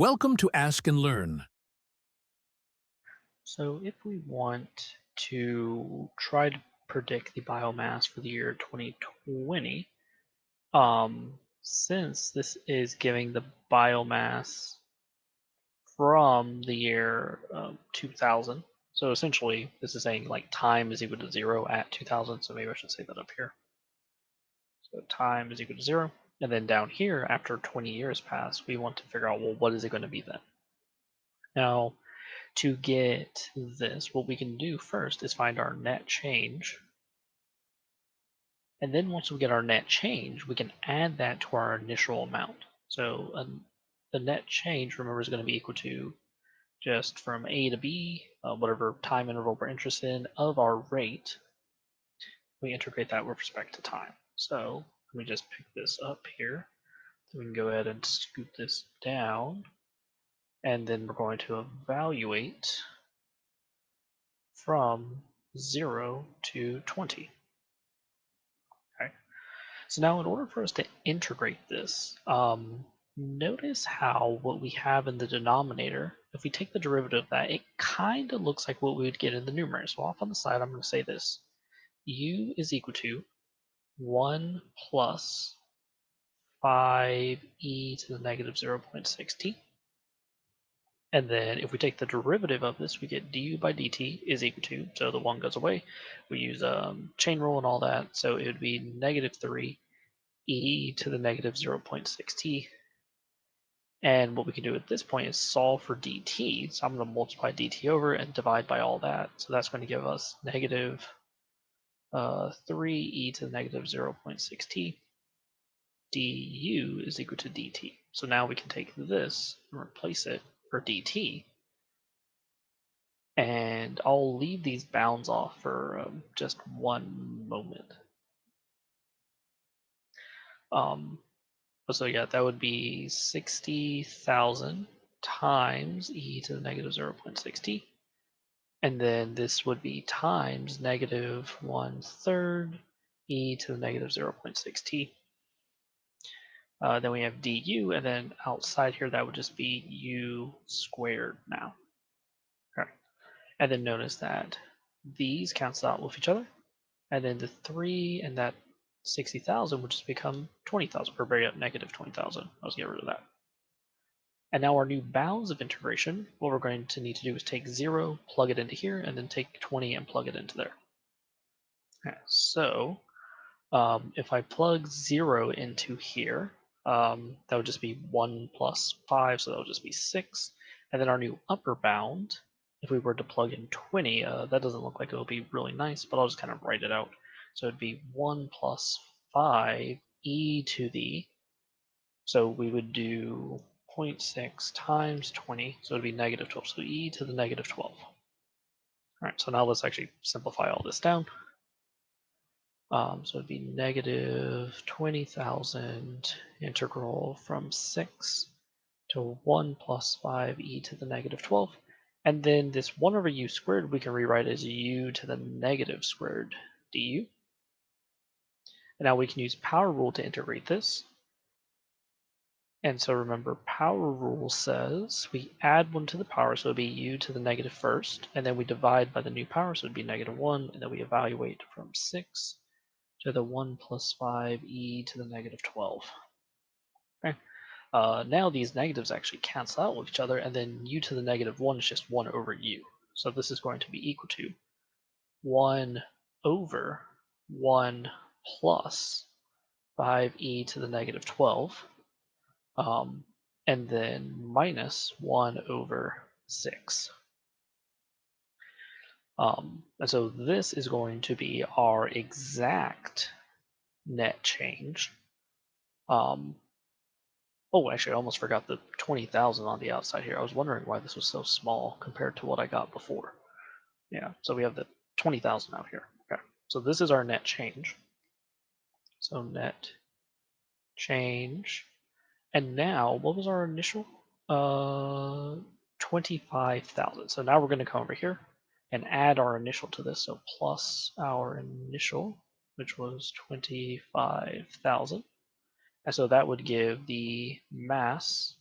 Welcome to Ask and Learn. So if we want to try to predict the biomass for the year 2020, since this is giving the biomass from the year 2000, so essentially this is saying like time is equal to 0 at 2000, so maybe I should say that up here. So time is equal to 0, and then down here, after 20 years pass, we want to figure out, well, what is it going to be then? Now, to get this, what we can do first is find our net change. And then once we get our net change, we can add that to our initial amount. So the net change, remember, is going to be equal to just from A to B, whatever time interval we're interested in, of our rate. We integrate that with respect to time. So let me just pick this up here. So we can go ahead and scoot this down. And then we're going to evaluate from 0 to 20. Okay. So now in order for us to integrate this, notice how what we have in the denominator, if we take the derivative of that, it kind of looks like what we would get in the numerator. So off on the side, I'm going to say this. U is equal to 1 plus 5e to the negative 0.6t. And then if we take the derivative of this, we get du by dt is equal to, so the 1 goes away. We use chain rule and all that, so it would be negative 3 e to the negative 0.6t. And what we can do at this point is solve for dt. So I'm going to multiply dt over and divide by all that. So that's going to give us negative 3e to the negative 0.6t. du is equal to dt. So now we can take this and replace it for dt. And I'll leave these bounds off for just one moment. So yeah, that would be 60,000 times e to the negative 0.6t. And then this would be times negative 1/3 e to the negative 0.6t. Then we have du, and then outside here that would just be u squared now. Okay. And then notice that these cancel out with each other, and then the 3 and that 60,000 would just become 20,000, or bring up negative 20,000. Let's get rid of that. And now our new bounds of integration, what we're going to need to do is take 0, plug it into here, and then take 20 and plug it into there. Okay, so if I plug 0 into here, that would just be 1 plus 5, so that would just be 6. And then our new upper bound, if we were to plug in 20, that doesn't look like it would be really nice, but I'll just kind of write it out. So it'd be 1 plus 5 e to the, so we would do 0.6 times 20, so it'd be negative 12, so e to the negative 12. All right, so now let's actually simplify all this down. So it'd be negative 20,000 integral from 6 to 1 plus 5 e to the negative 12. And then this 1 over u squared we can rewrite as u to the negative squared du. And now we can use power rule to integrate this. And so remember, power rule says we add 1 to the power, so it would be u to the negative first, and then we divide by the new power, so it would be negative 1, and then we evaluate from 6 to the 1 plus 5 e to the negative 12. Okay. Now these negatives actually cancel out with each other, and then u to the negative 1 is just 1 over u. So this is going to be equal to 1 over 1 plus 5e to the negative 12. And then minus 1 over 6. And so this is going to be our exact net change. Oh, actually, I almost forgot the 20,000 on the outside here. I was wondering why this was so small compared to what I got before. Yeah, so we have the 20,000 out here. Okay, so this is our net change. So net change. And now, what was our initial? 25,000. So now we're going to come over here and add our initial to this. So plus our initial, which was 25,000. And so that would give the mass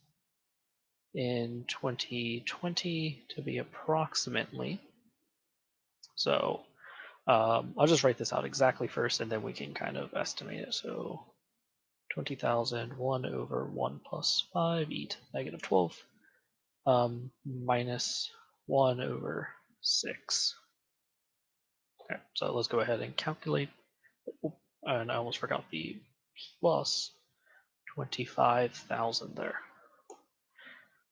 in 2020 to be approximately. So I'll just write this out exactly first, and then we can kind of estimate it. So 20,000, 1 over 1 plus 5 e to the negative 12 minus 1 over 6. Okay, so let's go ahead and calculate. And I almost forgot the plus 25,000 there. All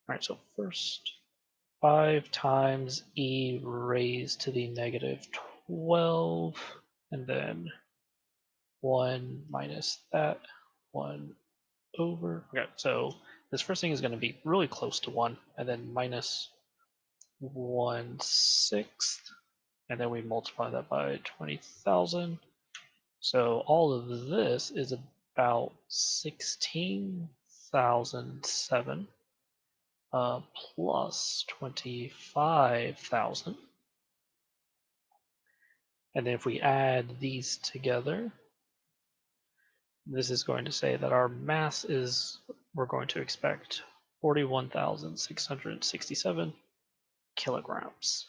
right, so first 5 times e raised to the negative 12, and then 1 minus that, 1 over. Okay, so this first thing is going to be really close to 1, and then minus 1/6, and then we multiply that by 20,000. So all of this is about 16,007 plus 25,000. And then if we add these together, this is going to say that our mass is, we're going to expect 41,667 kilograms.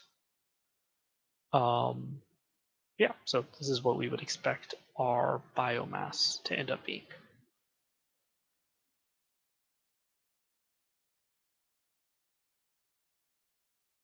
Yeah, so this is what we would expect our biomass to end up being.